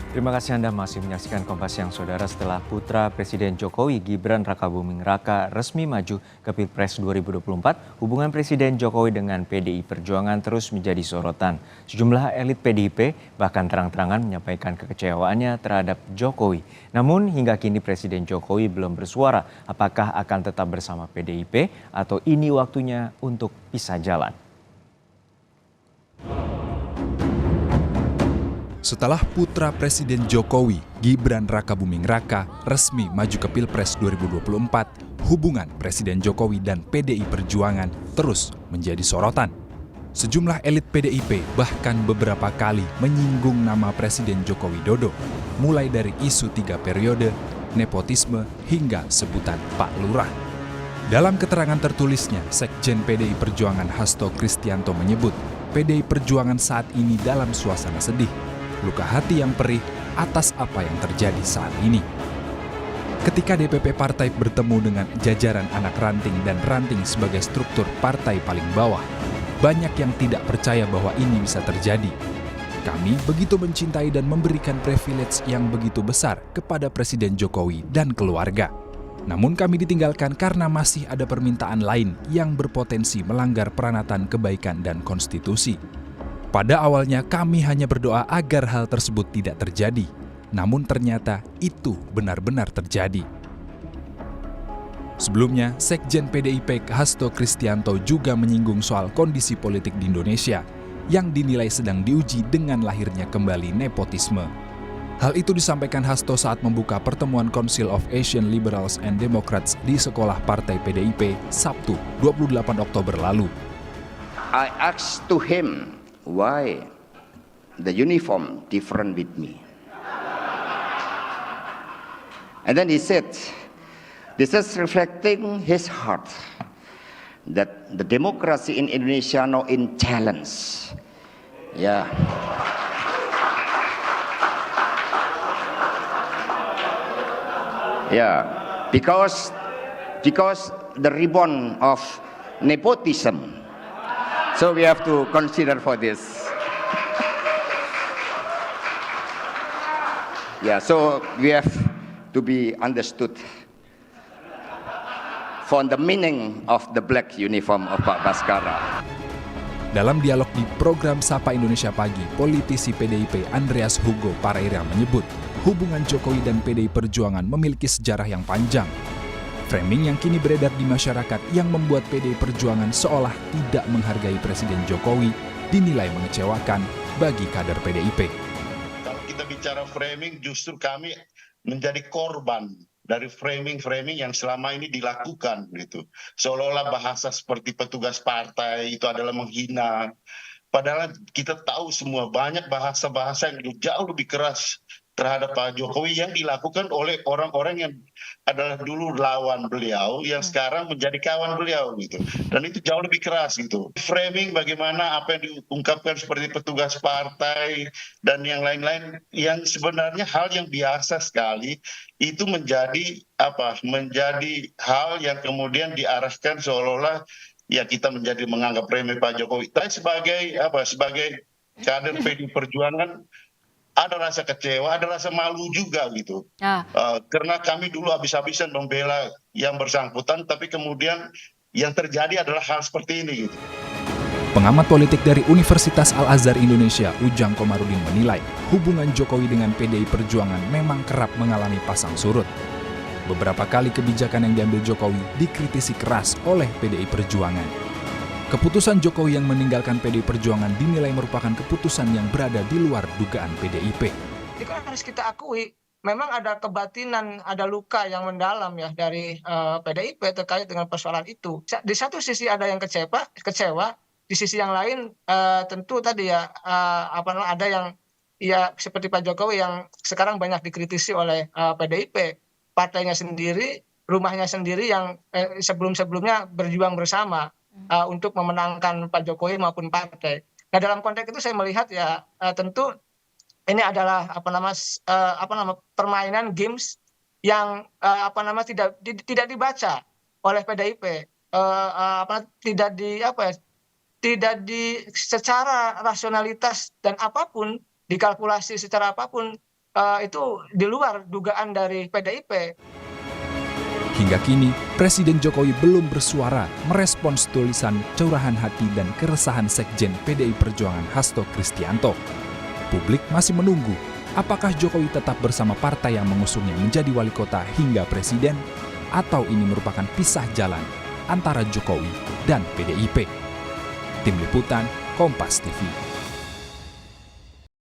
Terima kasih Anda masih menyaksikan Kompas Siang Saudara. Setelah putra Presiden Jokowi Gibran Rakabuming Raka resmi maju ke Pilpres 2024, hubungan Presiden Jokowi dengan PDI Perjuangan terus menjadi sorotan. Sejumlah elit PDIP bahkan terang-terangan menyampaikan kekecewaannya terhadap Jokowi. Namun hingga kini Presiden Jokowi belum bersuara apakah akan tetap bersama PDIP atau ini waktunya untuk pisah jalan. Setelah putra Presiden Jokowi, Gibran Rakabuming Raka, resmi maju ke Pilpres 2024, hubungan Presiden Jokowi dan PDI Perjuangan terus menjadi sorotan. Sejumlah elit PDIP bahkan beberapa kali menyinggung nama Presiden Joko Widodo, mulai dari isu 3 periode, nepotisme, hingga sebutan Pak Lurah. Dalam keterangan tertulisnya, Sekjen PDI Perjuangan Hasto Kristianto menyebut PDI Perjuangan saat ini dalam suasana sedih, luka hati yang perih atas apa yang terjadi saat ini. Ketika DPP partai bertemu dengan jajaran anak ranting dan ranting sebagai struktur partai paling bawah, banyak yang tidak percaya bahwa ini bisa terjadi. Kami begitu mencintai dan memberikan privilege yang begitu besar kepada Presiden Jokowi dan keluarga. Namun kami ditinggalkan karena masih ada permintaan lain yang berpotensi melanggar peranatan kebaikan dan konstitusi. Pada awalnya kami hanya berdoa agar hal tersebut tidak terjadi, namun ternyata itu benar-benar terjadi. Sebelumnya, Sekjen PDIP Hasto Kristianto juga menyinggung soal kondisi politik di Indonesia yang dinilai sedang diuji dengan lahirnya kembali nepotisme. Hal itu disampaikan Hasto saat membuka pertemuan Council of Asian Liberals and Democrats di sekolah partai PDIP Sabtu 28 Oktober lalu. I asked to him, why the uniform different with me? And then he said, this is reflecting his heart that the democracy in Indonesia now in challenge. Yeah. Yeah, because the ribbon of nepotism. So we have to consider for this. Yeah, so we have to be understood for the meaning of the black uniform of Pak Baskara. Dalam dialog di program Sapa Indonesia Pagi, politisi PDIP Andreas Hugo Pareira menyebut hubungan Jokowi dan PDI Perjuangan memiliki sejarah yang panjang. Framing yang kini beredar di masyarakat yang membuat PDI Perjuangan seolah tidak menghargai Presiden Jokowi dinilai mengecewakan bagi kader PDIP. Kalau kita bicara framing, justru kami menjadi korban dari framing-framing yang selama ini dilakukan gitu. Seolah-olah bahasa seperti petugas partai itu adalah menghina. Padahal kita tahu semua banyak bahasa-bahasa yang jauh lebih keras terhadap Pak Jokowi yang dilakukan oleh orang-orang yang adalah dulu lawan beliau yang sekarang menjadi kawan beliau gitu. Dan itu jauh lebih keras gitu. Framing bagaimana apa yang diungkapkan seperti petugas partai dan yang lain-lain yang sebenarnya hal yang biasa sekali itu menjadi menjadi hal yang kemudian diarahkan seolah-olah ya kita menjadi menganggap remeh Pak Jokowi. Tapi sebagai kader PDI Perjuangan ada rasa kecewa, ada rasa malu juga gitu. Karena kami dulu habis-habisan membela yang bersangkutan, tapi kemudian yang terjadi adalah hal seperti ini gitu. Pengamat politik dari Universitas Al-Azhar Indonesia, Ujang Komarudin menilai hubungan Jokowi dengan PDI Perjuangan memang kerap mengalami pasang surut. Beberapa kali kebijakan yang diambil Jokowi dikritisi keras oleh PDI Perjuangan. Keputusan Jokowi yang meninggalkan PDI Perjuangan dinilai merupakan keputusan yang berada di luar dugaan PDIP. Itu harus kita akui, memang ada kebatinan, ada luka yang mendalam ya dari PDIP terkait dengan persoalan itu. Di satu sisi ada yang kecewa, di sisi yang lain tentu tadi ya ada yang ya seperti Pak Jokowi yang sekarang banyak dikritisi oleh PDIP, partainya sendiri, rumahnya sendiri yang sebelum-sebelumnya berjuang bersama untuk memenangkan Pak Jokowi maupun partai. Nah dalam konteks itu saya melihat ya tentu ini adalah permainan games yang tidak dibaca oleh PDIP, tidak di secara rasionalitas dan apapun dikalkulasi secara apapun itu di luar dugaan dari PDIP. Hingga kini, Presiden Jokowi belum bersuara merespons tulisan curahan hati dan keresahan Sekjen PDI Perjuangan Hasto Kristianto. Publik masih menunggu apakah Jokowi tetap bersama partai yang mengusungnya menjadi wali kota hingga presiden, atau ini merupakan pisah jalan antara Jokowi dan PDIP. Tim Liputan, Kompas TV.